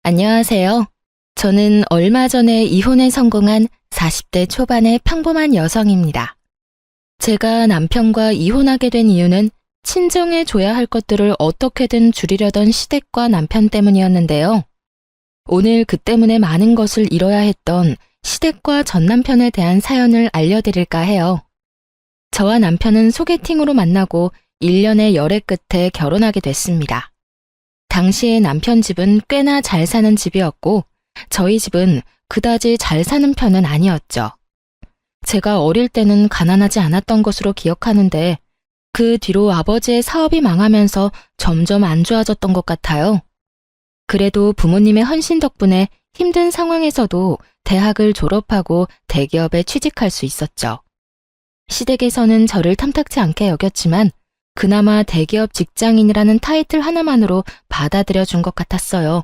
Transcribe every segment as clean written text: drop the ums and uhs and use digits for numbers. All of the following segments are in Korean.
안녕하세요. 저는 얼마 전에 이혼에 성공한 40대 초반의 평범한 여성입니다. 제가 남편과 이혼하게 된 이유는 친정해줘야 할 것들을 어떻게든 줄이려던 시댁과 남편 때문이었는데요. 오늘 그 때문에 많은 것을 잃어야 했던 시댁과 전 남편에 대한 사연을 알려드릴까 해요. 저와 남편은 소개팅으로 만나고 1년의 열애 끝에 결혼하게 됐습니다. 당시에 남편 집은 꽤나 잘 사는 집이었고 저희 집은 그다지 잘 사는 편은 아니었죠. 제가 어릴 때는 가난하지 않았던 것으로 기억하는데 그 뒤로 아버지의 사업이 망하면서 점점 안 좋아졌던 것 같아요. 그래도 부모님의 헌신 덕분에 힘든 상황에서도 대학을 졸업하고 대기업에 취직할 수 있었죠. 시댁에서는 저를 탐탁지 않게 여겼지만 그나마 대기업 직장인이라는 타이틀 하나만으로 받아들여 준 것 같았어요.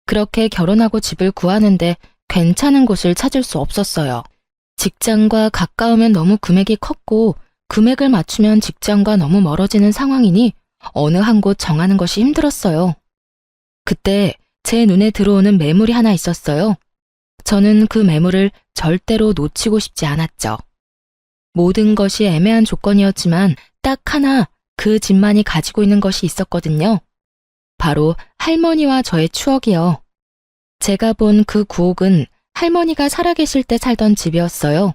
그렇게 결혼하고 집을 구하는데 괜찮은 곳을 찾을 수 없었어요. 직장과 가까우면 너무 금액이 컸고 금액을 맞추면 직장과 너무 멀어지는 상황이니 어느 한 곳 정하는 것이 힘들었어요. 그때 제 눈에 들어오는 매물이 하나 있었어요. 저는 그 매물을 절대로 놓치고 싶지 않았죠. 모든 것이 애매한 조건이었지만 딱 하나 그 집만이 가지고 있는 것이 있었거든요. 바로 할머니와 저의 추억이요. 제가 본 그 구옥은 할머니가 살아계실 때 살던 집이었어요.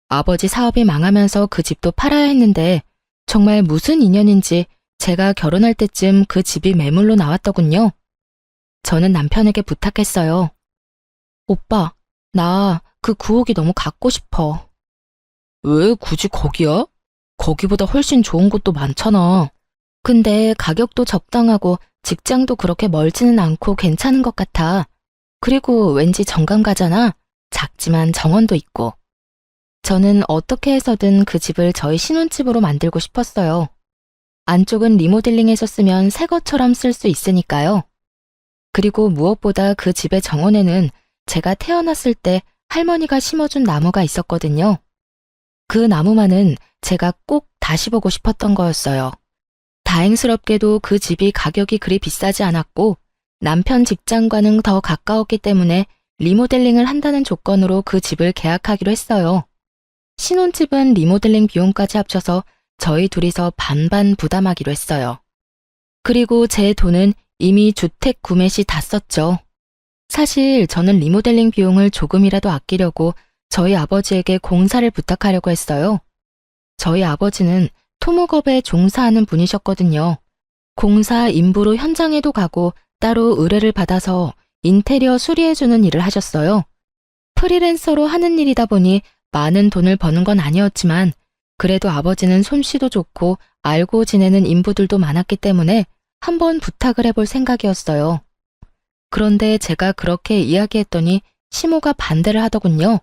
아버지 사업이 망하면서 그 집도 팔아야 했는데 정말 무슨 인연인지 제가 결혼할 때쯤 그 집이 매물로 나왔더군요. 저는 남편에게 부탁했어요. 오빠, 나 그 구옥이 너무 갖고 싶어. 왜 굳이 거기야? 거기보다 훨씬 좋은 곳도 많잖아. 근데 가격도 적당하고 직장도 그렇게 멀지는 않고 괜찮은 것 같아. 그리고 왠지 정감 가잖아. 작지만 정원도 있고. 저는 어떻게 해서든 그 집을 저희 신혼집으로 만들고 싶었어요. 안쪽은 리모델링해서 쓰면 새 것처럼 쓸 수 있으니까요. 그리고 무엇보다 그 집의 정원에는 제가 태어났을 때 할머니가 심어준 나무가 있었거든요. 그 나무만은 제가 꼭 다시 보고 싶었던 거였어요. 다행스럽게도 그 집이 가격이 그리 비싸지 않았고 남편 직장과는 더 가까웠기 때문에 리모델링을 한다는 조건으로 그 집을 계약하기로 했어요. 신혼집은 리모델링 비용까지 합쳐서 저희 둘이서 반반 부담하기로 했어요. 그리고 제 돈은 이미 주택 구매 시 다 썼죠. 사실 저는 리모델링 비용을 조금이라도 아끼려고 저희 아버지에게 공사를 부탁하려고 했어요. 저희 아버지는 토목업에 종사하는 분이셨거든요. 공사 인부로 현장에도 가고 따로 의뢰를 받아서 인테리어 수리해주는 일을 하셨어요. 프리랜서로 하는 일이다 보니 많은 돈을 버는 건 아니었지만 그래도 아버지는 솜씨도 좋고 알고 지내는 인부들도 많았기 때문에 한번 부탁을 해볼 생각이었어요. 그런데 제가 그렇게 이야기했더니 시모가 반대를 하더군요.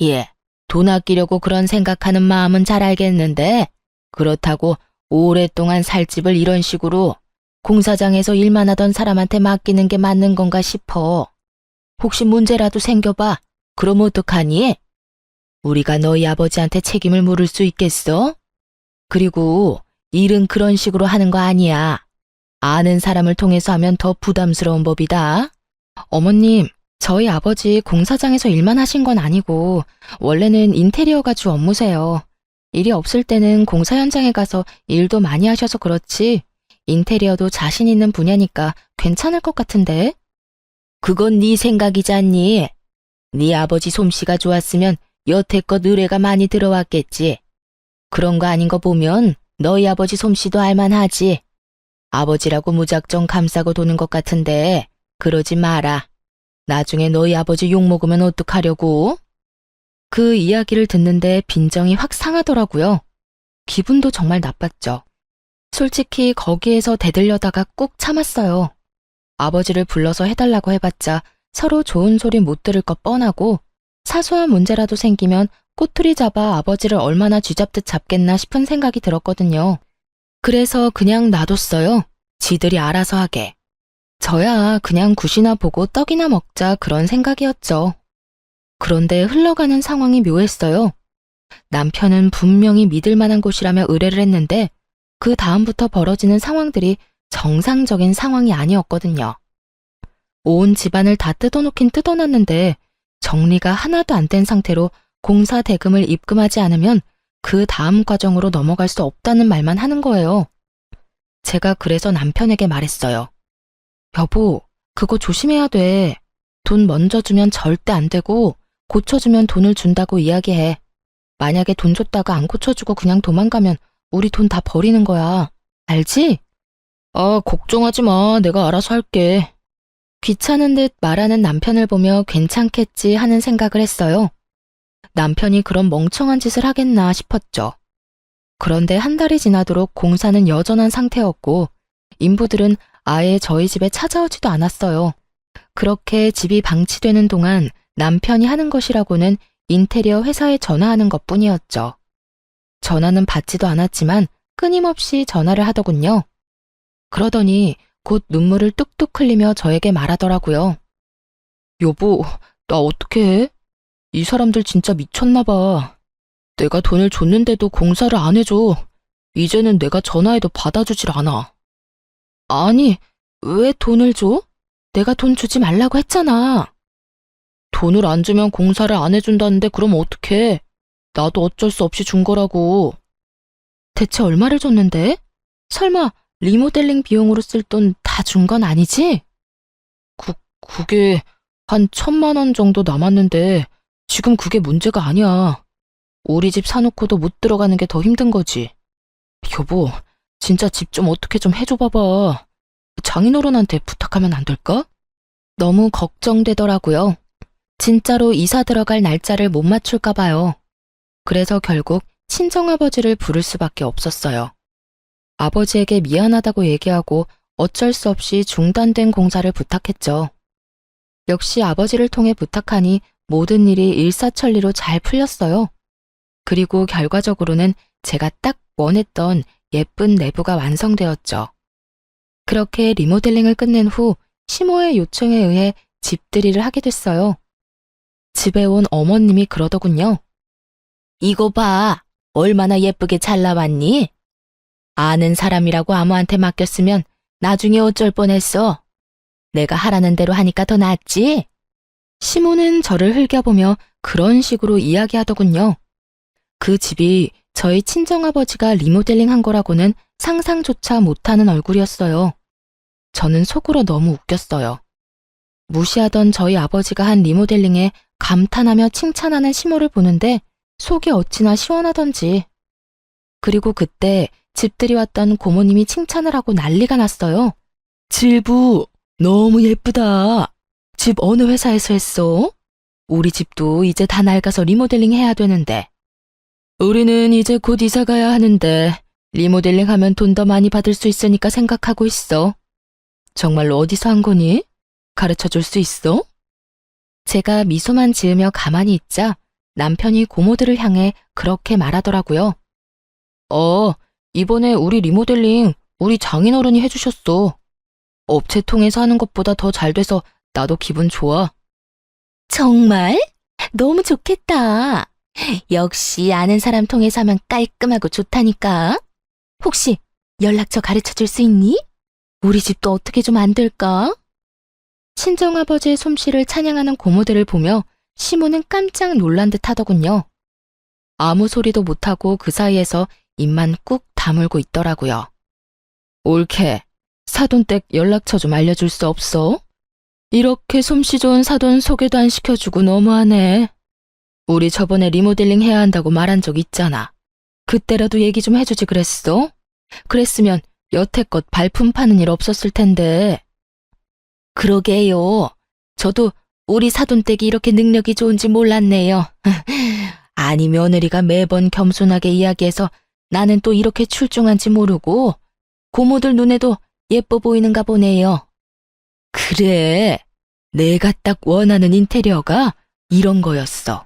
예, 돈 아끼려고 그런 생각하는 마음은 잘 알겠는데 그렇다고 오랫동안 살 집을 이런 식으로 공사장에서 일만 하던 사람한테 맡기는 게 맞는 건가 싶어. 혹시 문제라도 생겨봐. 그럼 어떡하니? 우리가 너희 아버지한테 책임을 물을 수 있겠어? 그리고 일은 그런 식으로 하는 거 아니야. 아는 사람을 통해서 하면 더 부담스러운 법이다. 어머님, 저희 아버지 공사장에서 일만 하신 건 아니고 원래는 인테리어가 주 업무세요. 일이 없을 때는 공사 현장에 가서 일도 많이 하셔서 그렇지 인테리어도 자신 있는 분야니까 괜찮을 것 같은데? 그건 네 생각이잖니. 네 아버지 솜씨가 좋았으면 여태껏 의뢰가 많이 들어왔겠지. 그런 거 아닌 거 보면 너희 아버지 솜씨도 알만하지. 아버지라고 무작정 감싸고 도는 것 같은데 그러지 마라. 나중에 너희 아버지 욕먹으면 어떡하려고? 그 이야기를 듣는데 빈정이 확 상하더라고요. 기분도 정말 나빴죠. 솔직히 거기에서 대들려다가 꾹 참았어요. 아버지를 불러서 해달라고 해봤자 서로 좋은 소리 못 들을 것 뻔하고 사소한 문제라도 생기면 꼬투리 잡아 아버지를 얼마나 쥐잡듯 잡겠나 싶은 생각이 들었거든요. 그래서 그냥 놔뒀어요. 지들이 알아서 하게. 저야 그냥 굿이나 보고 떡이나 먹자 그런 생각이었죠. 그런데 흘러가는 상황이 묘했어요. 남편은 분명히 믿을 만한 곳이라며 의뢰를 했는데 그 다음부터 벌어지는 상황들이 정상적인 상황이 아니었거든요. 온 집안을 다 뜯어놓긴 뜯어놨는데 정리가 하나도 안 된 상태로 공사 대금을 입금하지 않으면 그 다음 과정으로 넘어갈 수 없다는 말만 하는 거예요. 제가 그래서 남편에게 말했어요. 여보, 그거 조심해야 돼. 돈 먼저 주면 절대 안 되고 고쳐주면 돈을 준다고 이야기해. 만약에 돈 줬다가 안 고쳐주고 그냥 도망가면 우리 돈 다 버리는 거야. 알지? 아, 걱정하지 마. 내가 알아서 할게. 귀찮은 듯 말하는 남편을 보며 괜찮겠지 하는 생각을 했어요. 남편이 그런 멍청한 짓을 하겠나 싶었죠. 그런데 한 달이 지나도록 공사는 여전한 상태였고 인부들은 아예 저희 집에 찾아오지도 않았어요. 그렇게 집이 방치되는 동안 남편이 하는 것이라고는 인테리어 회사에 전화하는 것뿐이었죠. 전화는 받지도 않았지만 끊임없이 전화를 하더군요. 그러더니 곧 눈물을 뚝뚝 흘리며 저에게 말하더라고요. 여보, 나 어떡해? 해? 이 사람들 진짜 미쳤나 봐. 내가 돈을 줬는데도 공사를 안 해줘. 이제는 내가 전화해도 받아주질 않아. 아니, 왜 돈을 줘? 내가 돈 주지 말라고 했잖아. 돈을 안 주면 공사를 안 해준다는데 그럼 어떡해? 나도 어쩔 수 없이 준 거라고. 대체 얼마를 줬는데? 설마 리모델링 비용으로 쓸 돈 다 준 건 아니지? 그게 한 1,000만 원 정도 남았는데 지금 그게 문제가 아니야. 우리 집 사놓고도 못 들어가는 게 더 힘든 거지. 여보, 진짜 집 좀 어떻게 좀 해줘 봐봐. 장인어른한테 부탁하면 안 될까? 너무 걱정되더라고요. 진짜로 이사 들어갈 날짜를 못 맞출까 봐요. 그래서 결국 친정아버지를 부를 수밖에 없었어요. 아버지에게 미안하다고 얘기하고 어쩔 수 없이 중단된 공사를 부탁했죠. 역시 아버지를 통해 부탁하니 모든 일이 일사천리로 잘 풀렸어요. 그리고 결과적으로는 제가 딱 원했던 예쁜 내부가 완성되었죠. 그렇게 리모델링을 끝낸 후 시모의 요청에 의해 집들이를 하게 됐어요. 집에 온 어머님이 그러더군요. 이거 봐, 얼마나 예쁘게 잘 나왔니? 아는 사람이라고 아무한테 맡겼으면 나중에 어쩔 뻔했어. 내가 하라는 대로 하니까 더 낫지? 시모는 저를 흘겨보며 그런 식으로 이야기하더군요. 그 집이 저희 친정아버지가 리모델링 한 거라고는 상상조차 못하는 얼굴이었어요. 저는 속으로 너무 웃겼어요. 무시하던 저희 아버지가 한 리모델링에 감탄하며 칭찬하는 시모를 보는데 속이 어찌나 시원하던지. 그리고 그때 집들이 왔던 고모님이 칭찬을 하고 난리가 났어요. 질부, 너무 예쁘다. 집 어느 회사에서 했어? 우리 집도 이제 다 낡아서 리모델링 해야 되는데. 우리는 이제 곧 이사 가야 하는데 리모델링 하면 돈 더 많이 받을 수 있으니까 생각하고 있어. 정말로 어디서 한 거니? 가르쳐 줄 수 있어? 제가 미소만 지으며 가만히 있자 남편이 고모들을 향해 그렇게 말하더라고요. 이번에 우리 리모델링 우리 장인어른이 해주셨어. 업체 통해서 하는 것보다 더 잘 돼서 나도 기분 좋아. 정말? 너무 좋겠다. 역시 아는 사람 통해서 하면 깔끔하고 좋다니까. 혹시 연락처 가르쳐 줄 수 있니? 우리 집도 어떻게 좀 안 될까? 친정아버지의 솜씨를 찬양하는 고모들을 보며 시모는 깜짝 놀란 듯 하더군요. 아무 소리도 못하고 그 사이에서 입만 꾹 다물고 있더라고요. 옳게, 사돈댁 연락처 좀 알려줄 수 없어? 이렇게 솜씨 좋은 사돈 소개도 안 시켜주고 너무하네. 우리 저번에 리모델링 해야 한다고 말한 적 있잖아. 그때라도 얘기 좀 해주지 그랬어? 그랬으면 여태껏 발품 파는 일 없었을 텐데. 그러게요. 저도 우리 사돈댁이 이렇게 능력이 좋은지 몰랐네요. 아니 며느리가 매번 겸손하게 이야기해서 나는 또 이렇게 출중한지 모르고 고모들 눈에도 예뻐 보이는가 보네요. 그래, 내가 딱 원하는 인테리어가 이런 거였어.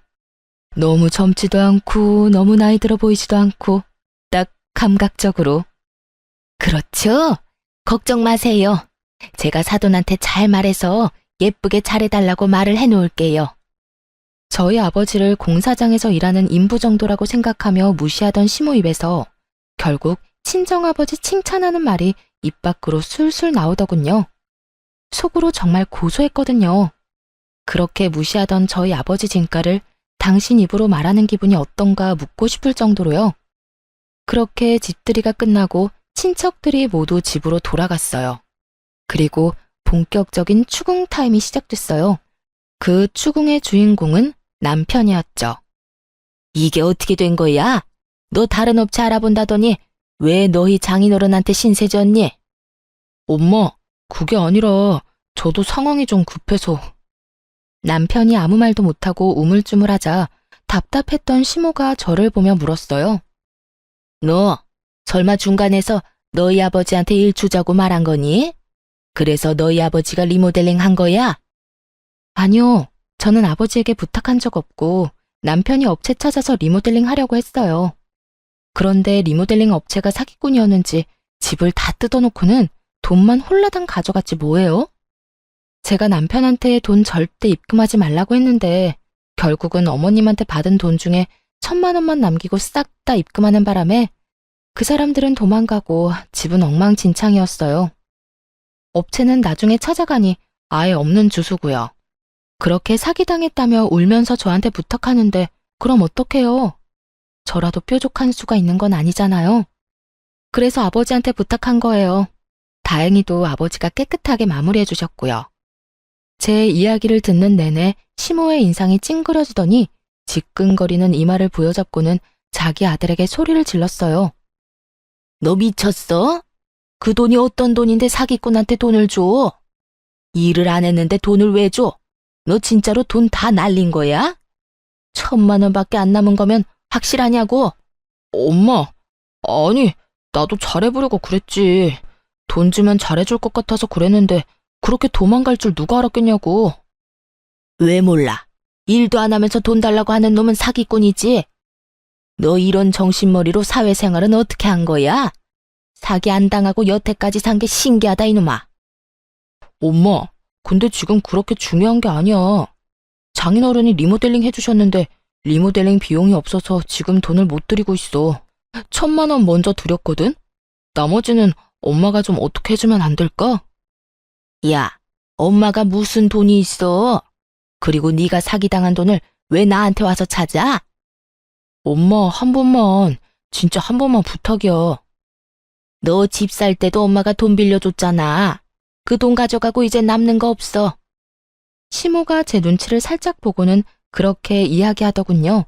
너무 젊지도 않고 너무 나이 들어 보이지도 않고 딱 감각적으로. 그렇죠? 걱정 마세요. 제가 사돈한테 잘 말해서 예쁘게 잘해달라고 말을 해놓을게요. 저희 아버지를 공사장에서 일하는 인부 정도라고 생각하며 무시하던 시모 입에서 결국 친정아버지 칭찬하는 말이 입 밖으로 술술 나오더군요. 속으로 정말 고소했거든요. 그렇게 무시하던 저희 아버지 진가를 당신 입으로 말하는 기분이 어떤가 묻고 싶을 정도로요. 그렇게 집들이가 끝나고 친척들이 모두 집으로 돌아갔어요. 그리고 본격적인 추궁 타임이 시작됐어요. 그 추궁의 주인공은 남편이었죠. 이게 어떻게 된 거야? 너 다른 업체 알아본다더니 왜 너희 장인어른한테 신세 졌니? 엄마, 그게 아니라 저도 상황이 좀 급해서. 남편이 아무 말도 못하고 우물쭈물하자 답답했던 시모가 저를 보며 물었어요. 너 설마 중간에서 너희 아버지한테 일 주자고 말한 거니? 그래서 너희 아버지가 리모델링 한 거야? 아니요. 저는 아버지에게 부탁한 적 없고 남편이 업체 찾아서 리모델링 하려고 했어요. 그런데 리모델링 업체가 사기꾼이었는지 집을 다 뜯어놓고는 돈만 홀라당 가져갔지 뭐예요? 제가 남편한테 돈 절대 입금하지 말라고 했는데 결국은 어머님한테 받은 돈 중에 1,000만 원만 남기고 싹 다 입금하는 바람에 그 사람들은 도망가고 집은 엉망진창이었어요. 업체는 나중에 찾아가니 아예 없는 주소고요. 그렇게 사기당했다며 울면서 저한테 부탁하는데 그럼 어떡해요? 저라도 뾰족한 수가 있는 건 아니잖아요. 그래서 아버지한테 부탁한 거예요. 다행히도 아버지가 깨끗하게 마무리해 주셨고요. 제 이야기를 듣는 내내 시모의 인상이 찡그려지더니 지끈거리는 이마를 부여잡고는 자기 아들에게 소리를 질렀어요. 너 미쳤어? 그 돈이 어떤 돈인데 사기꾼한테 돈을 줘? 일을 안 했는데 돈을 왜 줘? 너 진짜로 돈 다 날린 거야? 1,000만 원밖에 안 남은 거면 확실하냐고? 엄마, 아니, 나도 잘해보려고 그랬지. 돈 주면 잘해줄 것 같아서 그랬는데 그렇게 도망갈 줄 누가 알았겠냐고. 왜 몰라? 일도 안 하면서 돈 달라고 하는 놈은 사기꾼이지. 너 이런 정신머리로 사회생활은 어떻게 한 거야? 사기 안 당하고 여태까지 산 게 신기하다 이놈아. 엄마, 근데 지금 그렇게 중요한 게 아니야. 장인어른이 리모델링 해주셨는데 리모델링 비용이 없어서 지금 돈을 못 드리고 있어. 1,000만 원 먼저 드렸거든? 나머지는 엄마가 좀 어떻게 해주면 안 될까? 야, 엄마가 무슨 돈이 있어? 그리고 네가 사기당한 돈을 왜 나한테 와서 찾아? 엄마, 한 번만, 진짜 한 번만 부탁이야. 너 집 살 때도 엄마가 돈 빌려줬잖아. 그 돈 가져가고 이제 남는 거 없어. 시모가 제 눈치를 살짝 보고는 그렇게 이야기하더군요.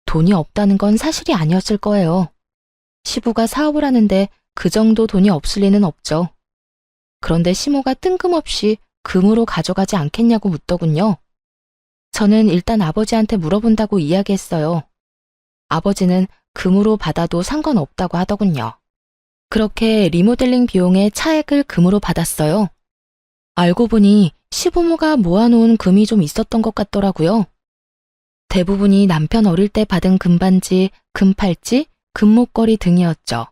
돈이 없다는 건 사실이 아니었을 거예요. 시부가 사업을 하는데 그 정도 돈이 없을 리는 없죠. 그런데 시모가 뜬금없이 금으로 가져가지 않겠냐고 묻더군요. 저는 일단 아버지한테 물어본다고 이야기했어요. 아버지는 금으로 받아도 상관없다고 하더군요. 그렇게 리모델링 비용의 차액을 금으로 받았어요. 알고 보니 시부모가 모아놓은 금이 좀 있었던 것 같더라고요. 대부분이 남편 어릴 때 받은 금반지, 금팔찌, 금목걸이 등이었죠.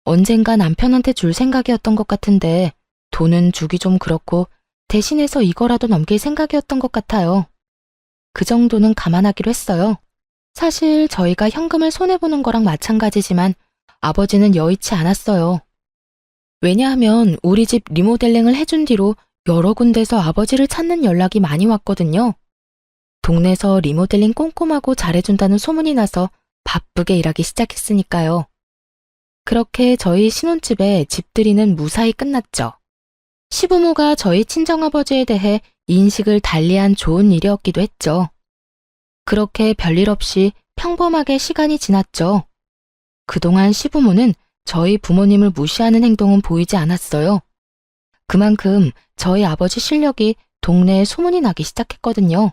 언젠가 남편한테 줄 생각이었던 것 같은데 돈은 주기 좀 그렇고 대신해서 이거라도 넘길 생각이었던 것 같아요. 그 정도는 감안하기로 했어요. 사실 저희가 현금을 손해보는 거랑 마찬가지지만 아버지는 여의치 않았어요. 왜냐하면 우리 집 리모델링을 해준 뒤로 여러 군데서 아버지를 찾는 연락이 많이 왔거든요. 동네에서 리모델링 꼼꼼하고 잘해준다는 소문이 나서 바쁘게 일하기 시작했으니까요. 그렇게 저희 신혼집에 집들이는 무사히 끝났죠. 시부모가 저희 친정아버지에 대해 인식을 달리한 좋은 일이었기도 했죠. 그렇게 별일 없이 평범하게 시간이 지났죠. 그동안 시부모는 저희 부모님을 무시하는 행동은 보이지 않았어요. 그만큼 저희 아버지 실력이 동네에 소문이 나기 시작했거든요.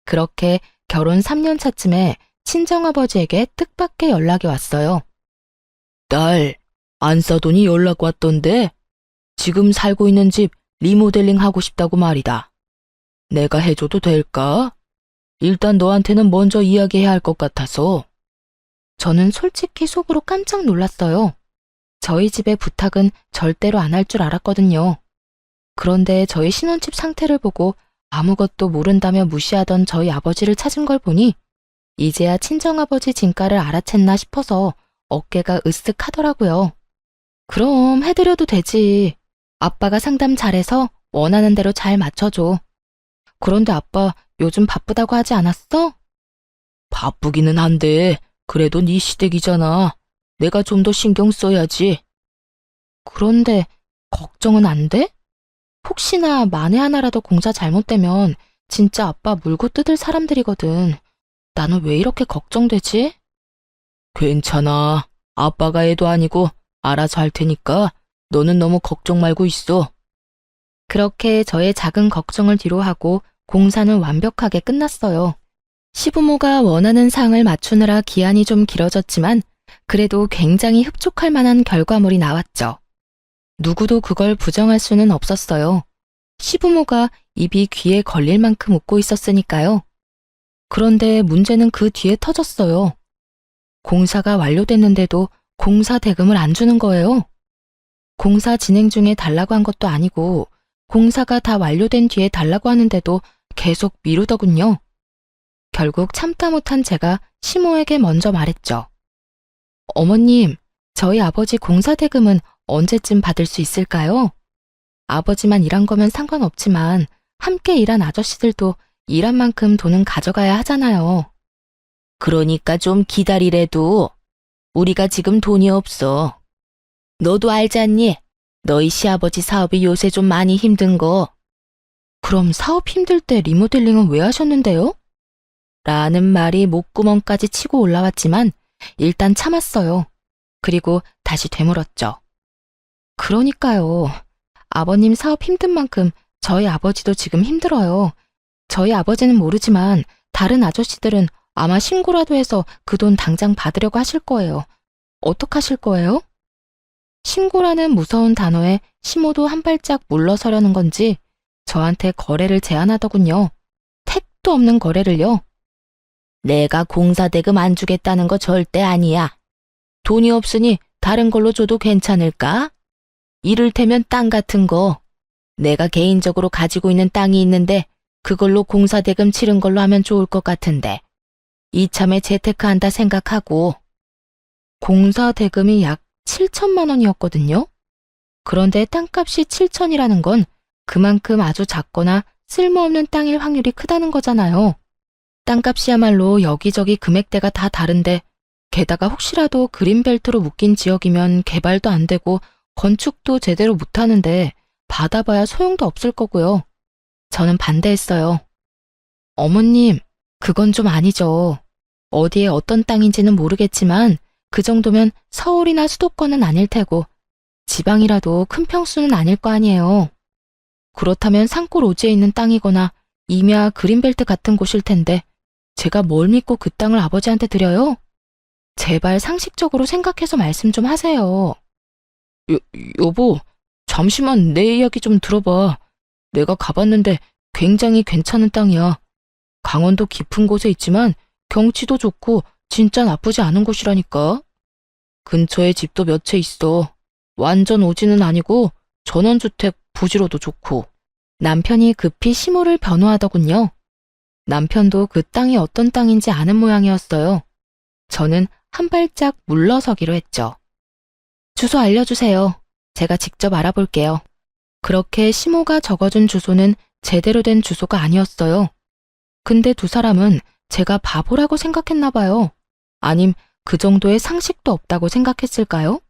그렇게 결혼 3년 차쯤에 친정아버지에게 뜻밖의 연락이 왔어요. 딸, 안사돈이 연락 왔던데 지금 살고 있는 집 리모델링 하고 싶다고 말이다. 내가 해줘도 될까? 일단 너한테는 먼저 이야기해야 할 것 같아서. 저는 솔직히 속으로 깜짝 놀랐어요. 저희 집의 부탁은 절대로 안 할 줄 알았거든요. 그런데 저희 신혼집 상태를 보고 아무것도 모른다며 무시하던 저희 아버지를 찾은 걸 보니 이제야 친정아버지 진가를 알아챘나 싶어서 어깨가 으쓱하더라고요. 그럼 해드려도 되지. 아빠가 상담 잘해서 원하는 대로 잘 맞춰줘. 그런데 아빠 요즘 바쁘다고 하지 않았어? 바쁘기는 한데 그래도 네 시댁이잖아. 내가 좀 더 신경 써야지. 그런데 걱정은 안 돼? 혹시나 만에 하나라도 공사 잘못되면 진짜 아빠 물고 뜯을 사람들이거든. 나는 왜 이렇게 걱정되지? 괜찮아. 아빠가 애도 아니고 알아서 할 테니까 너는 너무 걱정 말고 있어. 그렇게 저의 작은 걱정을 뒤로하고 공사는 완벽하게 끝났어요. 시부모가 원하는 상을 맞추느라 기한이 좀 길어졌지만 그래도 굉장히 흡족할 만한 결과물이 나왔죠. 누구도 그걸 부정할 수는 없었어요. 시부모가 입이 귀에 걸릴 만큼 웃고 있었으니까요. 그런데 문제는 그 뒤에 터졌어요. 공사가 완료됐는데도 공사 대금을 안 주는 거예요. 공사 진행 중에 달라고 한 것도 아니고 공사가 다 완료된 뒤에 달라고 하는데도 계속 미루더군요. 결국 참다 못한 제가 시모에게 먼저 말했죠. 어머님, 저희 아버지 공사 대금은 언제쯤 받을 수 있을까요? 아버지만 일한 거면 상관없지만 함께 일한 아저씨들도 일한 만큼 돈은 가져가야 하잖아요. 그러니까 좀 기다리래도. 우리가 지금 돈이 없어. 너도 알잖니? 너희 시아버지 사업이 요새 좀 많이 힘든 거. 그럼 사업 힘들 때 리모델링은 왜 하셨는데요? 라는 말이 목구멍까지 치고 올라왔지만 일단 참았어요. 그리고 다시 되물었죠. 그러니까요. 아버님 사업 힘든 만큼 저희 아버지도 지금 힘들어요. 저희 아버지는 모르지만 다른 아저씨들은 아마 신고라도 해서 그 돈 당장 받으려고 하실 거예요. 어떡하실 거예요? 신고라는 무서운 단어에 시모도 한 발짝 물러서려는 건지 저한테 거래를 제안하더군요. 택도 없는 거래를요. 내가 공사 대금 안 주겠다는 거 절대 아니야. 돈이 없으니 다른 걸로 줘도 괜찮을까? 이를테면 땅 같은 거. 내가 개인적으로 가지고 있는 땅이 있는데 그걸로 공사 대금 치른 걸로 하면 좋을 것 같은데. 이참에 재테크한다 생각하고. 공사 대금이 약 7천만 원이었거든요. 그런데 땅값이 7천이라는 건 그만큼 아주 작거나 쓸모없는 땅일 확률이 크다는 거잖아요. 땅값이야말로 여기저기 금액대가 다 다른데 게다가 혹시라도 그린벨트로 묶인 지역이면 개발도 안 되고 건축도 제대로 못하는데 받아봐야 소용도 없을 거고요. 저는 반대했어요. 어머님, 그건 좀 아니죠. 어디에 어떤 땅인지는 모르겠지만 그 정도면 서울이나 수도권은 아닐 테고 지방이라도 큰 평수는 아닐 거 아니에요. 그렇다면 산골 오지에 있는 땅이거나 임야 그린벨트 같은 곳일 텐데 제가 뭘 믿고 그 땅을 아버지한테 드려요? 제발 상식적으로 생각해서 말씀 좀 하세요. 여보, 잠시만 내 이야기 좀 들어봐. 내가 가봤는데 굉장히 괜찮은 땅이야. 강원도 깊은 곳에 있지만 경치도 좋고 진짜 나쁘지 않은 곳이라니까. 근처에 집도 몇 채 있어. 완전 오지는 아니고 전원주택 부지로도 좋고. 남편이 급히 시모를 변호하더군요. 남편도 그 땅이 어떤 땅인지 아는 모양이었어요. 저는 한 발짝 물러서기로 했죠. 주소 알려주세요. 제가 직접 알아볼게요. 그렇게 시모가 적어준 주소는 제대로 된 주소가 아니었어요. 근데 두 사람은 제가 바보라고 생각했나 봐요. 아님 그 정도의 상식도 없다고 생각했을까요?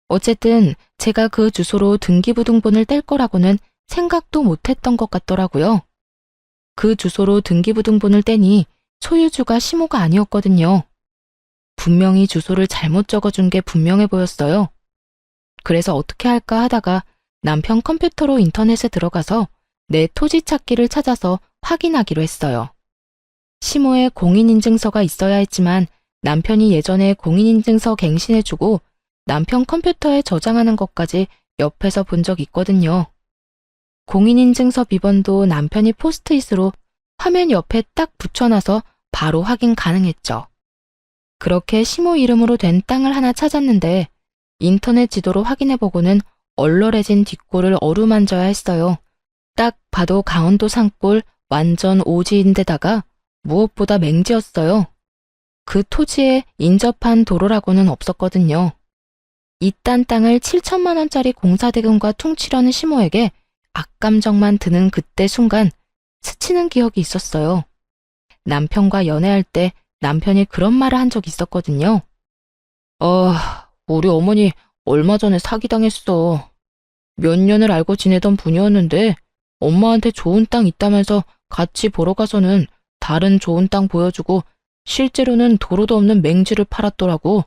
어쨌든 제가 그 주소로 등기부등본을 뗄 거라고는 생각도 못했던 것 같더라고요. 그 주소로 등기부등본을 떼니 소유주가 시모가 아니었거든요. 분명히 주소를 잘못 적어준 게 분명해 보였어요. 그래서 어떻게 할까 하다가 남편 컴퓨터로 인터넷에 들어가서 내 토지 찾기를 찾아서 확인하기로 했어요. 시모에 공인인증서가 있어야 했지만 남편이 예전에 공인인증서 갱신해주고 남편 컴퓨터에 저장하는 것까지 옆에서 본 적 있거든요. 공인인증서 비번도 남편이 포스트잇으로 화면 옆에 딱 붙여놔서 바로 확인 가능했죠. 그렇게 시모 이름으로 된 땅을 하나 찾았는데 인터넷 지도로 확인해보고는 얼얼해진 뒷골을 어루만져야 했어요. 딱 봐도 강원도 산골 완전 오지인데다가 무엇보다 맹지였어요. 그 토지에 인접한 도로라고는 없었거든요. 이딴 땅을 7천만 원짜리 공사대금과 퉁치려는 시모에게 악감정만 드는 그때 순간 스치는 기억이 있었어요. 남편과 연애할 때 남편이 그런 말을 한 적이 있었거든요. 우리 어머니 얼마 전에 사기당했어. 몇 년을 알고 지내던 분이었는데 엄마한테 좋은 땅 있다면서 같이 보러 가서는 다른 좋은 땅 보여주고 실제로는 도로도 없는 맹지를 팔았더라고.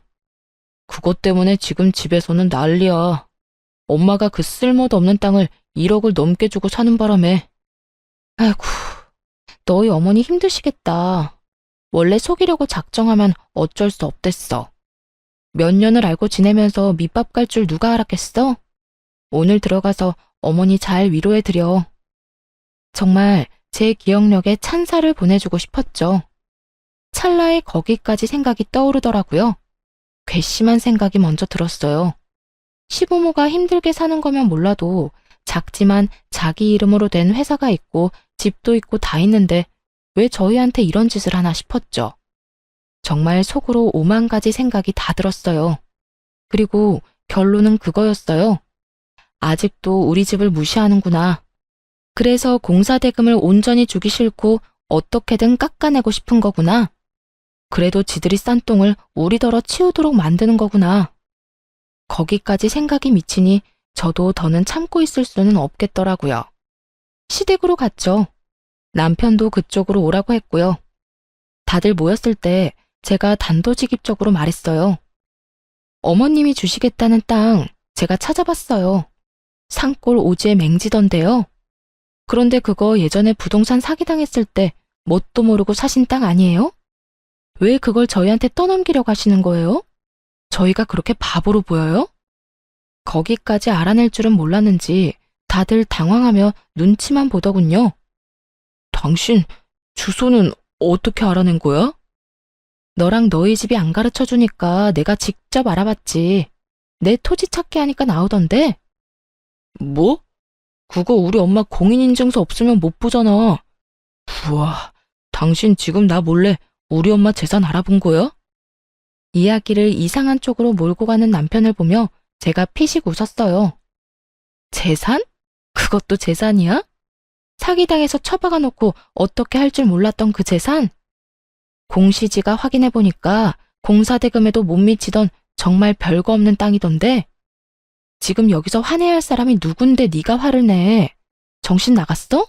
그것 때문에 지금 집에서는 난리야. 엄마가 그 쓸모도 없는 땅을 1억을 넘게 주고 사는 바람에. 아이고, 너희 어머니 힘드시겠다. 원래 속이려고 작정하면 어쩔 수 없댔어. 몇 년을 알고 지내면서 밑밥 갈 줄 누가 알았겠어? 오늘 들어가서 어머니 잘 위로해드려. 정말 제 기억력에 찬사를 보내주고 싶었죠. 찰나에 거기까지 생각이 떠오르더라고요. 괘씸한 생각이 먼저 들었어요. 시부모가 힘들게 사는 거면 몰라도 작지만 자기 이름으로 된 회사가 있고 집도 있고 다 있는데 왜 저희한테 이런 짓을 하나 싶었죠. 정말 속으로 5만 가지 생각이 다 들었어요. 그리고 결론은 그거였어요. 아직도 우리 집을 무시하는구나. 그래서 공사대금을 온전히 주기 싫고 어떻게든 깎아내고 싶은 거구나. 그래도 지들이 싼 똥을 우리더러 치우도록 만드는 거구나. 거기까지 생각이 미치니 저도 더는 참고 있을 수는 없겠더라고요. 시댁으로 갔죠. 남편도 그쪽으로 오라고 했고요. 다들 모였을 때 제가 단도직입적으로 말했어요. 어머님이 주시겠다는 땅 제가 찾아봤어요. 산골 오지에 맹지던데요. 그런데 그거 예전에 부동산 사기당했을 때 뭣도 모르고 사신 땅 아니에요? 왜 그걸 저희한테 떠넘기려고 하시는 거예요? 저희가 그렇게 바보로 보여요? 거기까지 알아낼 줄은 몰랐는지 다들 당황하며 눈치만 보더군요. 당신 주소는 어떻게 알아낸 거야? 너랑 너희 집이 안 가르쳐주니까 내가 직접 알아봤지. 내 토지 찾기 하니까 나오던데. 뭐? 그거 우리 엄마 공인인증서 없으면 못 보잖아. 우와, 당신 지금 나 몰래 우리 엄마 재산 알아본 거야? 이야기를 이상한 쪽으로 몰고 가는 남편을 보며 제가 피식 웃었어요. 재산? 그것도 재산이야? 사기당해서 처박아 놓고 어떻게 할 줄 몰랐던 그 재산? 공시지가 확인해보니까 공사대금에도 못 미치던 정말 별거 없는 땅이던데. 지금 여기서 화내야 할 사람이 누군데 네가 화를 내. 정신 나갔어?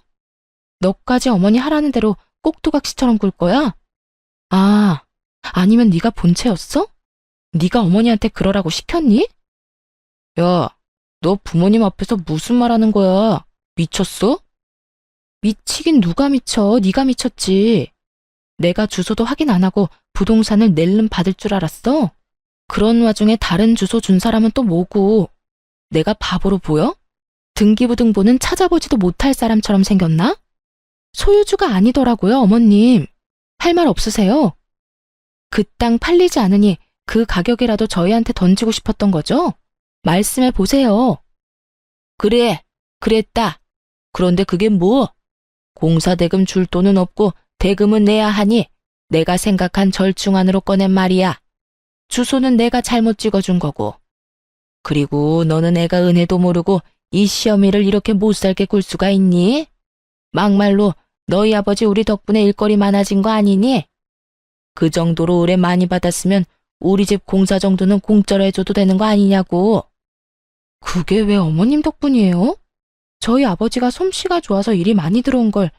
너까지 어머니 하라는 대로 꼭두각시처럼 굴 거야? 아, 아니면 네가 본체였어? 네가 어머니한테 그러라고 시켰니? 야, 너 부모님 앞에서 무슨 말 하는 거야? 미쳤어? 미치긴 누가 미쳐? 네가 미쳤지. 내가 주소도 확인 안 하고 부동산을 낼름 받을 줄 알았어? 그런 와중에 다른 주소 준 사람은 또 뭐고? 내가 바보로 보여? 등기부등본은 찾아보지도 못할 사람처럼 생겼나? 소유주가 아니더라고요, 어머님. 할 말 없으세요? 그 땅 팔리지 않으니 그 가격이라도 저희한테 던지고 싶었던 거죠? 말씀해 보세요. 그래, 그랬다. 그런데 그게 뭐? 공사대금 줄 돈은 없고 대금은 내야 하니 내가 생각한 절충안으로 꺼낸 말이야. 주소는 내가 잘못 찍어준 거고. 그리고 너는 애가 은혜도 모르고 이 시어미를 이렇게 못살게 굴 수가 있니? 막말로 너희 아버지 우리 덕분에 일거리 많아진 거 아니니? 그 정도로 의뢰 많이 받았으면 우리 집 공사 정도는 공짜로 해줘도 되는 거 아니냐고. 그게 왜 어머님 덕분이에요? 저희 아버지가 솜씨가 좋아서 일이 많이 들어온 걸,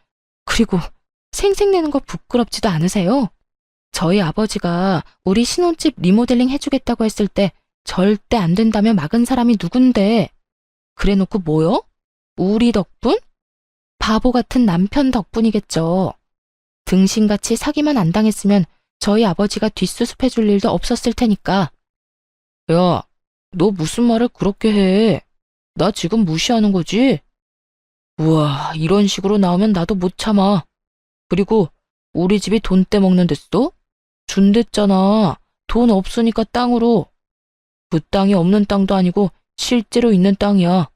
그리고 생색내는 거 부끄럽지도 않으세요? 저희 아버지가 우리 신혼집 리모델링 해주겠다고 했을 때 절대 안 된다며 막은 사람이 누군데. 그래놓고 뭐요? 우리 덕분? 바보 같은 남편 덕분이겠죠. 등신같이 사기만 안 당했으면 저희 아버지가 뒷수습해줄 일도 없었을 테니까. 야, 너 무슨 말을 그렇게 해? 나 지금 무시하는 거지? 우와, 이런 식으로 나오면 나도 못 참아. 그리고 우리 집이 돈 떼먹는 데어? 준댔잖아. 돈 없으니까 땅으로. 그 땅이 없는 땅도 아니고 실제로 있는 땅이야.